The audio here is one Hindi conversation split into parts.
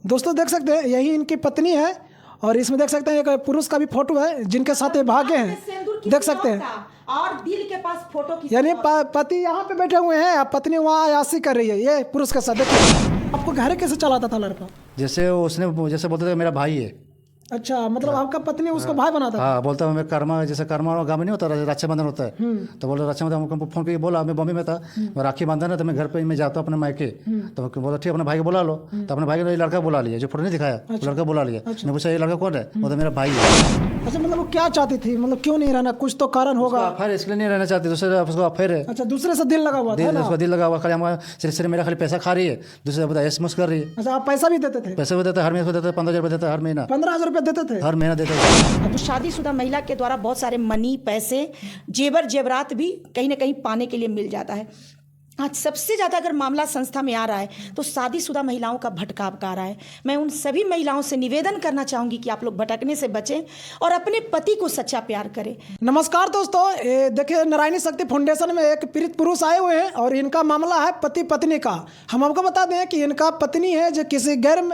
दोस्तों देख सकते हैं यही इनकी पत्नी है और इसमें देख सकते हैं एक पुरुष का भी फोटो है जिनके साथ ये भागे हैं। देख सकते हैं और दिल के पास फोटो की यानी पति यहाँ पे बैठे हुए हैं और पत्नी वहाँ अयासी कर रही है ये पुरुष के साथ। देखिए आपको घर कैसे चलाता था लड़का? जैसे उसने जैसे बोलते थे मेरा भाई है। अच्छा मतलब आपका पत्नी उसको भाई बनाता था? हाँ बोलता मैं कर्मा जैसे कर्मा गाँव में नहीं होता रक्षाबंधन होता है तो बोला रक्षाबंधन हमको फोन करके बोला मैं बॉम्बे में था मैं राखी बांधन है तो मैं घर पे मैं जाता हूँ अपने मायके तो बोला ठीक अपने भाई को बुला लो तो अपने भाई ने लड़का बुला लिया जो फोटो नहीं दिखाया लड़का बुला लिया। मैं पूछा ये लड़का कौन है? वो तो मेरा भाई है। अच्छा मतलब वो क्या चाहती थी मतलब क्यों नहीं रहना कुछ तो कारण होगा? फिर इसलिए नहीं रहना चाहती दूसरे उसको अफेयर है। अच्छा दूसरे से दिल लगा हुआ था ना? उसका दिल लगा हुआ खाली हमारा सिर्फ मेरा खाली पैसा खा रही है दूसरे बता एसएमएस कर रही है। अच्छा आप पैसा भी देते थे? पैसे भी देते हर महीने देते 15,000 रुपये देते हर महीना। 15,000 रुपये देते थे हर महीना देते हैं। तो शादीशुदा महिला के द्वारा बहुत सारे मनी पैसे जेवर जेवरात भी कहीं ना कहीं पाने के लिए मिल जाता है। आज सबसे ज़्यादा अगर मामला संस्था में आ रहा है तो शादीशुदा महिलाओं का भटकाव का रहा है। मैं उन सभी महिलाओं से निवेदन करना चाहूँगी कि आप लोग भटकने से बचें और अपने पति को सच्चा प्यार करें। नमस्कार दोस्तों, देखिए नारायणी शक्ति फाउंडेशन में एक पीड़ित पुरुष आए हुए हैं और इनका मामला है पति पत्नी का। हम आपको बता दें कि इनका पत्नी है जो किसी गैर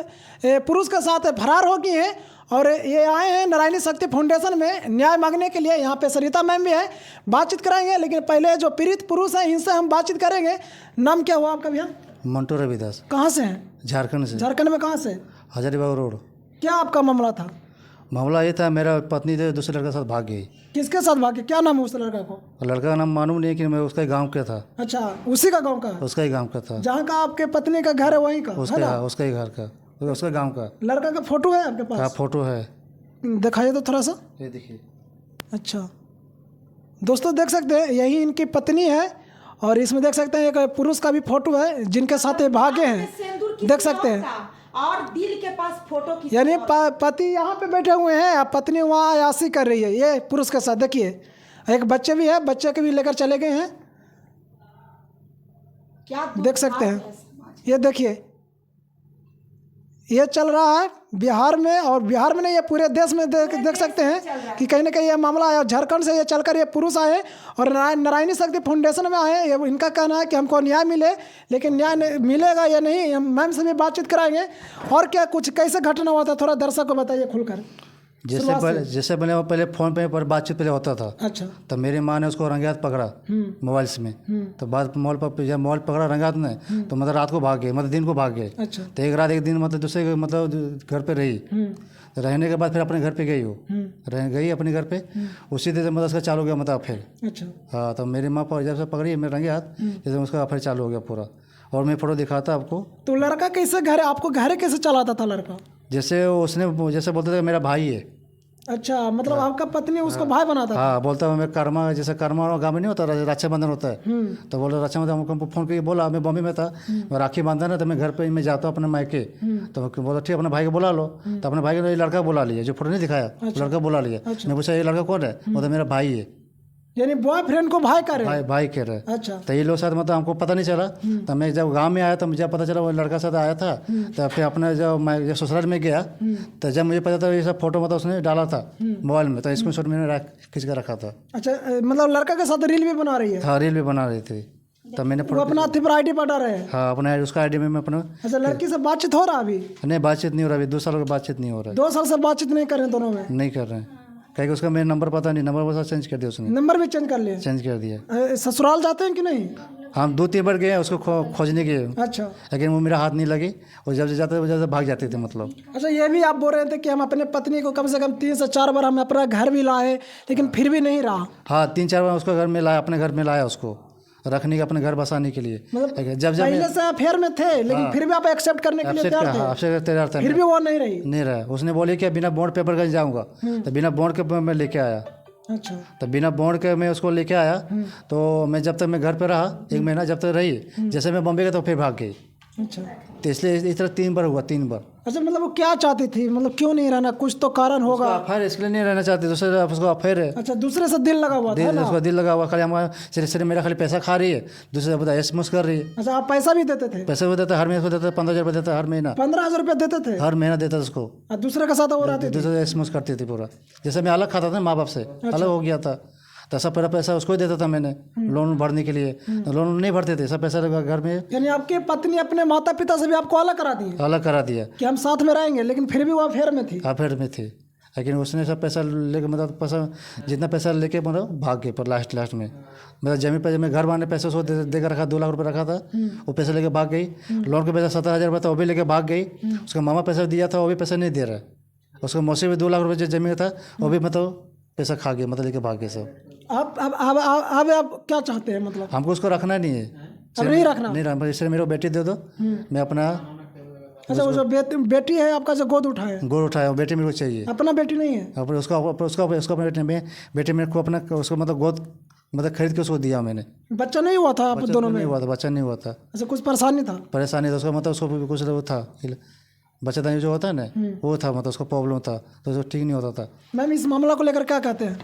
पुरुष के साथ फरार हो गई है और ये आए हैं नारायणी शक्ति फाउंडेशन में न्याय मांगने के लिए। यहाँ पे सरिता मैम भी है, बातचीत कराएंगे लेकिन पहले जो पीड़ित पुरुष हैं इनसे हम बातचीत करेंगे। नाम क्या हुआ आपका भैया? मंटू रविदास। कहाँ से हैं? झारखंड से। झारखंड में कहाँ से? हजारीबाग रोड। क्या आपका मामला था? मामला ये था मेरा पत्नी थे दूसरे लड़के के साथ भाग गई। किसके साथ भागे? क्या नाम है उस लड़का को? लड़का का नाम मालूम नहीं कि मैं उसका गांव का था। अच्छा उसी का गाँव का? उसका ही गांव का था जहाँ का आपके पत्नी का घर है वहीं का? उसका ही घर का उसका गांव का। लड़का का फोटो है आपके पास? हाँ फोटो है, दिखाइए तो थोड़ा सा। ये देखिए। अच्छा दोस्तों देख सकते हैं यही इनकी पत्नी है और इसमें देख सकते हैं एक पुरुष का भी फोटो है जिनके साथ ये भागे हैं। देख सकते हैं और दिल के पास फोटो की यानी पति यहाँ पे बैठे हुए हैं और पत्नी वहाँ अयासी कर रही है ये पुरुष के साथ। देखिए एक बच्चे भी है, बच्चे के भी लेकर चले गए हैं। क्या देख सकते हैं ये देखिए ये चल रहा है बिहार में और बिहार में नहीं ये पूरे देश में देख सकते हैं कि कहीं ना कहीं ये मामला आया। झारखंड से ये चलकर ये पुरुष आए और नारायणी शक्ति फाउंडेशन में आए। ये इनका कहना है कि हमको न्याय मिले लेकिन न्याय मिलेगा या नहीं हम मैम से भी बातचीत कराएंगे। और क्या कुछ कैसे घटना हुआ था थोड़ा दर्शक को बताइए खुलकर। जैसे पहले फोन पे पर बातचीत पहले होता था। अच्छा तो मेरी माँ ने उसको रंगे हाथ पकड़ा मोबाइल में। तो बाद जब मोबाइल पकड़ा रंगे हाथ में तो मतलब रात को भाग गए, मतलब दिन को भाग गए। अच्छा तो एक रात एक दिन मतलब दूसरे मतलब घर पे रही। तो रहने के बाद फिर अपने घर पे गई वो गई अपने घर पे। उसी दिन मतलब उसका चालू हो गया मतलब फिर। अच्छा हाँ तो मेरी माँ जब से पकड़ी मेरे रंगे हाथ जैसे उसका फिर चालू हो गया पूरा। और मैं फोटो दिखाता आपको। तो लड़का कैसे घर आपको घर कैसे चलाता था लड़का? जैसे उसने जैसे बोलते थे मेरा भाई है। अच्छा मतलब आपका पत्नी उसको भाई बनाता था? हाँ बोलता मैं कर्मा जैसे कर्मा गाँव में नहीं होता रक्षाबंधन होता है तो बोला रक्षाबंधन हमको फोन करके बोला मैं बॉम्बे में था मैं राखी बांधन है तो मैं घर पे मैं जाता हूँ अपने मायके तो बोला ठीक अपने भाई को बुला लो तो अपने भाई ने लड़का बुला लिया जो फोटो नहीं दिखाया लड़का बुला लिया। मैं पूछा ये लड़का कौन है? वो तो मेरा भाई है। यानी बॉयफ्रेंड को भाई कर रहे? भाई कह रहे। अच्छा तो ये लोग साथ मतलब हमको पता नहीं चला। तो मैं जब गांव में आया तो मुझे पता चला वो लड़का साथ आया था। तो फिर अपने जब मैं ससुराल में गया तो जब मुझे पता था ये सब फोटो मतलब उसने डाला था मोबाइल में तो स्क्रीनशॉट मैंने खींच कर रखा था। अच्छा मतलब लड़का के साथ रील भी बना रही है? हाँ रील भी बना रही थी। तब मैंने वो अपना थी पर आईडी पर डाल रहे हैं? हाँ अपना उसका आईडी में मैं अपना। अच्छा लड़की से बातचीत हो रहा अभी? नहीं बातचीत नहीं हो रहा अभी 2 साल की बातचीत नहीं हो रहा है। 2 साल से बातचीत नहीं कर रहे दोनों में? नहीं कर रहे हैं कहीं उसका मेरा नंबर पता नहीं नंबर बस चेंज कर दिया उसने। नंबर भी चेंज कर लिया? चेंज कर दिया। ससुराल जाते हैं कि नहीं? हम 2-3 बार गए उसको खोजने के। अच्छा लेकिन वो मेरा हाथ नहीं लगे और जब से जाते वो जब भाग जाते थे मतलब। अच्छा ये भी आप बोल रहे थे कि हम अपने पत्नी को कम से कम 3 से 4 बार हम अपना घर भी लाए लेकिन फिर भी नहीं रहा? हाँ 3-4 बार उसको घर में लाया अपने घर में लाया उसको रखने के अपने घर बसाने के लिए। मतलब जब पहले से अफेयर में थे लेकिन फिर भी आप एक्सेप्ट करने के लिए तैयार थे? फिर भी वो नहीं रही? नहीं रहा। उसने बोली कि बिना बॉन्ड पेपर का जाऊँगा तो बिना बॉन्ड के मैं लेके आया। अच्छा तो बिना बॉन्ड के मैं उसको लेके आया तो मैं जब तक मैं घर पे रहा 1 महीना जब तक रही जैसे मैं बॉम्बे गया तो फिर भाग गई। अच्छा तो इसलिए इस तरह 3 बार हुआ 3 बार। अच्छा मतलब वो क्या चाहती थी मतलब क्यों नहीं रहना कुछ तो कारण होगा? अफेयर इसलिए नहीं रहना चाहती दूसरे उसको अफेयर है। अच्छा दूसरे से दिल लगा हुआ था ना? उसका दिल लगा हुआ खाली हमारा सिर्फ मेरा खाली पैसा खा रही है दूसरे बता एसएमएस कर रही है। अच्छा आप पैसा भी देते थे? पैसे भी देते हर महीने देते 15,000 रुपये देते हर महीना। 15,000 रुपये देते थे हर महीना देता उसको। दूसरे के साथ और आते थे? दूसरे एसएमएस करती थी पूरा। जैसे मैं अलग खाता था माँ बाप से अलग हो गया था तो सब पूरा पैसा उसको ही देता था मैंने लोन भरने के लिए। तो लोन नहीं भरते थे, सब पैसा घर में यानी आपकी पत्नी अपने माता पिता से भी आपको अलग करा दी अलग करा दिया कि हम साथ में रहेंगे, लेकिन फिर भी वो अफेयर में थी। अफेयर में थे। लेकिन उसने सब पैसा लेके मतलब पैसा जितना पैसा लेके मतलब भाग गए। पर लास्ट में मतलब जमीन पर मैं घर बनाने पैसे उसको दे कर रखा, 2 लाख रुपये रखा था, वो पैसे लेके भाग गई। लोन के पैसा 70,000 रुपये था, वो भी लेके भाग गई। उसका मामा पैसा दिया था, वो भी पैसा नहीं दे रहा है। उसका मौसी भी 2 लाख रुपये जो जमीन था वो भी मतलब पैसा खा गए, मतलब लेके भाग गए सब। आप क्या चाहते हैं? मतलब हमको उसको रखना नहीं है, अब नहीं रखना, नहीं रखना। इसलिए मेरे को बेटी दे दो, मैं अपना। अच्छा, वो जो बेटी है आपका जो गोद उठाए, गोद उठाया, बेटी मेरे को चाहिए। अपना बेटी नहीं है? अपने उसका अपने बेटे मेरे को अपना उसको मतलब गोद मतलब खरीद के उसको दिया मैंने। बच्चा नहीं हुआ था आप दोनों में? नहीं हुआ था, बच्चा नहीं हुआ था। अच्छा, कुछ परेशानी था? परेशानी था उसका, मतलब उसको भी कुछ वो था, बच्चा जो होता है ना वो था, मतलब उसको प्रॉब्लम था, तो उसको ठीक नहीं होता था। मैम, इस मामला को लेकर क्या कहते हैं?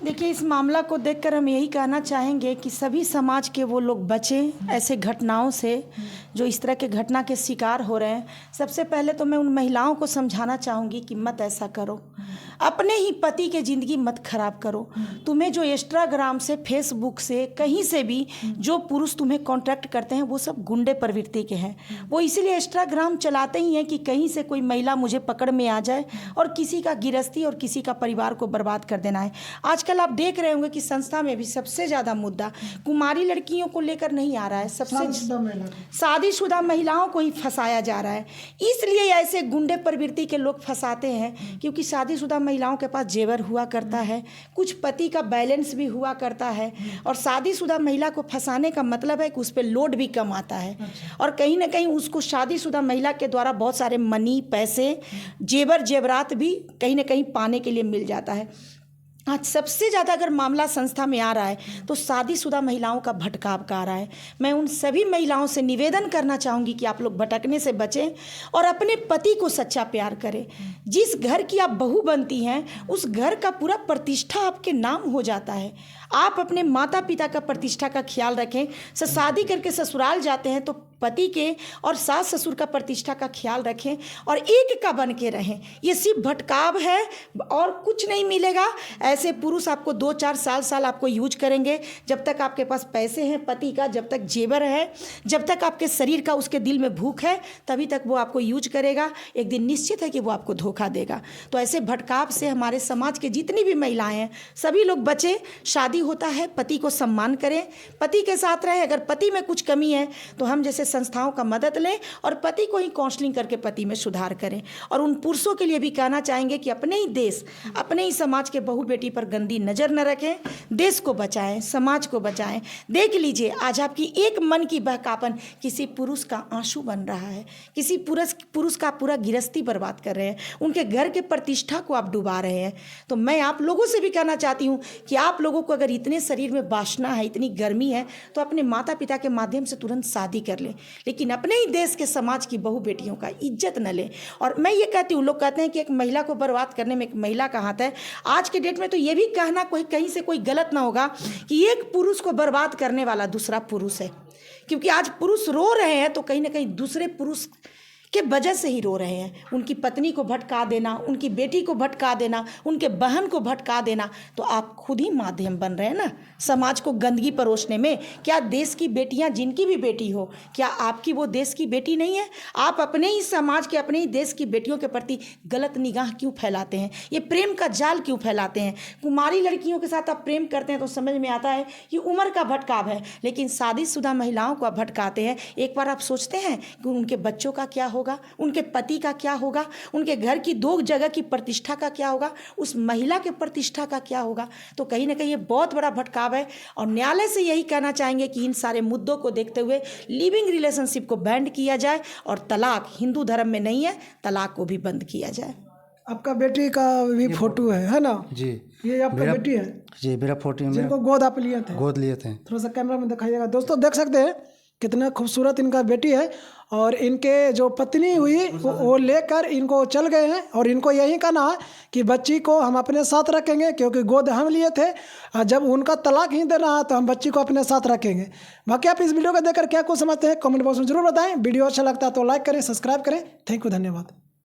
देखिए, इस मामला को देखकर हम यही कहना चाहेंगे कि सभी समाज के वो लोग बचें ऐसे घटनाओं से जो इस तरह के घटना के शिकार हो रहे हैं। सबसे पहले तो मैं उन महिलाओं को समझाना चाहूँगी कि मत ऐसा करो, अपने ही पति के ज़िंदगी मत खराब करो। तुम्हें जो इंस्टाग्राम से, फेसबुक से, कहीं से भी जो पुरुष तुम्हें कॉन्टैक्ट करते हैं वो सब गुंडे प्रवृत्ति के हैं। वो इसीलिए इंस्टाग्राम चलाते ही हैं कि कहीं से कोई महिला मुझे पकड़ में आ जाए और किसी का गृहस्थी और किसी का परिवार को बर्बाद कर देना है। आजकल आप देख रहे होंगे कि संस्था में भी सबसे ज़्यादा मुद्दा कुमारी लड़कियों को लेकर नहीं आ रहा है, सबसे शादीशुदा महिलाओं को ही फंसाया जा रहा है। इसलिए ऐसे गुंडे प्रवृत्ति के लोग फंसाते हैं क्योंकि शादीशुदा महिलाओं के पास जेवर हुआ करता है, कुछ पति का बैलेंस भी हुआ करता है, और शादीशुदा महिला को फंसाने का मतलब है कि उस पर लोड भी कम आता है, और कहीं ना कहीं उसको शादीशुदा महिला के द्वारा बहुत सारे मनी, पैसे, जेवरात भी कहीं ना कहीं पाने के लिए मिल जाता है। आज सबसे ज़्यादा अगर मामला संस्था में आ रहा है तो शादीशुदा महिलाओं का भटकाव का आ रहा है। मैं उन सभी महिलाओं से निवेदन करना चाहूँगी कि आप लोग भटकने से बचें और अपने पति को सच्चा प्यार करें। जिस घर की आप बहू बनती हैं उस घर का पूरा प्रतिष्ठा आपके नाम हो जाता है। आप अपने माता पिता का प्रतिष्ठा का ख्याल रखें। शादी करके ससुराल जाते हैं तो पति के और सास ससुर का प्रतिष्ठा का ख्याल रखें और एक का बन के रहें। ये सिर्फ भटकाव है और कुछ नहीं मिलेगा। ऐसे पुरुष आपको 2-4 साल आपको यूज करेंगे। जब तक आपके पास पैसे हैं पति का, जब तक जेवर है, जब तक आपके शरीर का उसके दिल में भूख है, तभी तक वो आपको यूज करेगा। एक दिन निश्चित है कि वो आपको धोखा देगा। तो ऐसे भटकाव से हमारे समाज के जितनी भी महिलाएं हैं सभी लोग बचें। शादी होता है, पति को सम्मान करें, पति के साथ रहें। अगर पति में कुछ कमी है तो हम जैसे संस्थाओं का मदद लें और पति को ही काउंसलिंग करके पति में सुधार करें। और उन पुरुषों के लिए भी कहना चाहेंगे कि अपने ही देश, अपने ही समाज के बहू बेटी पर गंदी नज़र न रखें। देश को बचाएं, समाज को बचाएं। देख लीजिए आज आपकी एक मन की बहकापन किसी पुरुष का आंसू बन रहा है, किसी पुरुष का पूरा गृहस्थी बर्बाद कर रहे हैं, उनके घर के प्रतिष्ठा को आप डुबा रहे हैं। तो मैं आप लोगों से भी कहना चाहती हूँ कि आप लोगों को अगर इतने शरीर में वासना है, इतनी गर्मी है, तो अपने माता पिता के माध्यम से तुरंत शादी कर लें, लेकिन अपने ही देश के समाज की बहू बेटियों का इज्जत न लें। और मैं ये कहती हूँ, लोग कहते हैं कि एक महिला को बर्बाद करने में एक महिला का हाथ है। आज के डेट में तो ये भी कहना कोई कहीं से कोई गलत ना होगा कि एक पुरुष को बर्बाद करने वाला दूसरा पुरुष है, क्योंकि आज पुरुष रो रहे हैं तो कहीं ना कहीं दूसरे पुरुष के वजह से ही रो रहे हैं। उनकी पत्नी को भटका देना, उनकी बेटी को भटका देना, उनके बहन को भटका देना, तो आप खुद ही माध्यम बन रहे हैं ना समाज को गंदगी परोसने में। क्या देश की बेटियां, जिनकी भी बेटी हो, क्या आपकी वो देश की बेटी नहीं है? आप अपने ही समाज के, अपने ही देश की बेटियों के प्रति गलत निगाह क्यों फैलाते हैं? ये प्रेम का जाल क्यों फैलाते हैं? कुमारी लड़कियों के साथ आप प्रेम करते हैं तो समझ में आता है कि उम्र का भटकाव है, लेकिन शादीशुदा महिलाओं को आप भटकाते हैं। एक बार आप सोचते हैं कि उनके बच्चों का क्या होगा, उनके पति का क्या होगा, उनके घर की 2 जगह की प्रतिष्ठा का क्या होगा, उस महिला के प्रतिष्ठा का क्या होगा? तो कहीं ना कहीं ये बहुत बड़ा भटकाव है। और न्यायालय से यही कहना चाहेंगे कि इन सारे मुद्दों को देखते हुए लिविंग रिलेशनशिप को बैंड किया जाए और तलाक हिंदू धर्म में नहीं है, तलाक को भी बंद किया जाए। आपका बेटी का भी फोटो है ना? जी, ये आपका बेटी है जी, मेरा फोटो, जिनको गोद आप लिए थे? गोद लिए थे। थोड़ा सा कैमरा में दिखाइएगा। दोस्तों देख सकते हैं कितना खूबसूरत इनका बेटी है, और इनके जो पत्नी हुई वो लेकर इनको चल गए हैं, और इनको यही कहना है कि बच्ची को हम अपने साथ रखेंगे, क्योंकि गोद हम लिए थे, और जब उनका तलाक ही देना है तो हम बच्ची को अपने साथ रखेंगे। बाकी आप इस वीडियो को देखकर क्या कुछ समझते हैं कमेंट बॉक्स में जरूर बताएं। वीडियो अच्छा लगता है तो लाइक करें, सब्सक्राइब करें। थैंक यू, धन्यवाद।